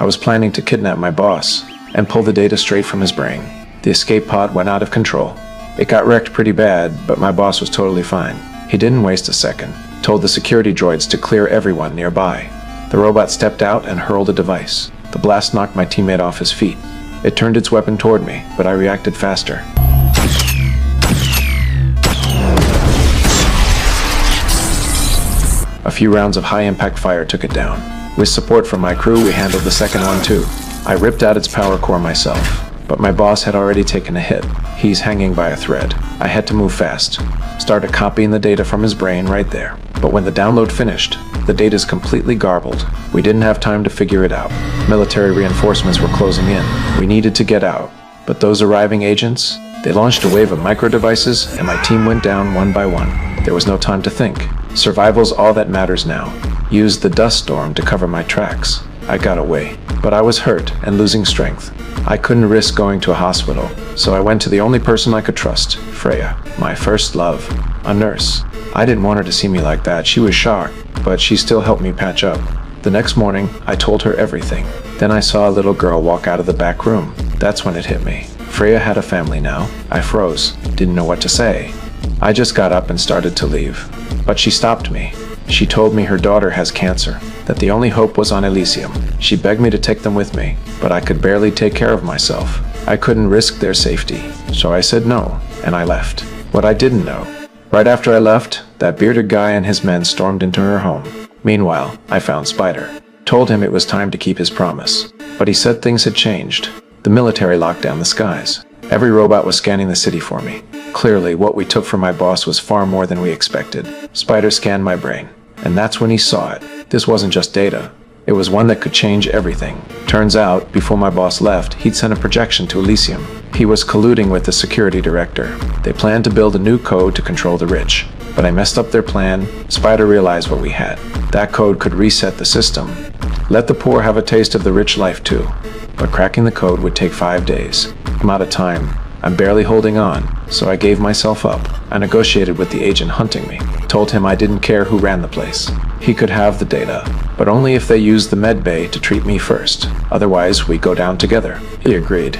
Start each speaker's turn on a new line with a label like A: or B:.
A: I was planning to kidnap my boss and pull the data straight from his brain. The escape pod went out of control. It got wrecked pretty bad, but my boss was totally fine. He didn't waste a second, told the security droids to clear everyone nearby. The robot stepped out and hurled a device. The blast knocked my teammate off his feet. It turned its weapon toward me, but I reacted faster. A few rounds of high-impact fire took it down. With support from my crew, we handled the second one too. I ripped out its power core myself, but my boss had already taken a hit. He's hanging by a thread. I had to move fast. Started copying the data from his brain right there. But when the download finished, the data's completely garbled. We didn't have time to figure it out. Military reinforcements were closing in. We needed to get out. But those arriving agents, they launched a wave of micro-devices, and my team went down one by one. There was no time to think. Survival's all that matters now. Used the dust storm to cover my tracks. I got away, but I was hurt and losing strength. I couldn't risk going to a hospital, so I went to the only person I could trust, Freya, my first love, a nurse. I didn't want her to see me like that. She was shocked, but she still helped me patch up. The next morning, I told her everything. Then I saw a little girl walk out of the back room. That's when it hit me. Freya had a family now. I froze, didn't know what to say. I just got up and started to leave. But she stopped me. She told me her daughter has cancer, that the only hope was on Elysium. She begged me to take them with me, but I could barely take care of myself. I couldn't risk their safety, so I said no, and I left. What I didn't know, right after I left, that bearded guy and his men stormed into her home. Meanwhile, I found Spider. Told him it was time to keep his promise. But he said things had changed. The military locked down the skies. Every robot was scanning the city for me. Clearly, what we took from my boss was far more than we expected. Spider scanned my brain, and that's when he saw it. This wasn't just data. It was one that could change everything. Turns out, before my boss left, he'd sent a projection to Elysium. He was colluding with the security director. They planned to build a new code to control the rich. But I messed up their plan. Spider realized what we had. That code could reset the system. Let the poor have a taste of the rich life too. But cracking the code would take 5 days. I'm out of time. I'm barely holding on, so I gave myself up. I negotiated with the agent hunting me. Told him I didn't care who ran the place. He could have the data, but only if they used the med bay to treat me first. Otherwise, we'd go down together. He agreed.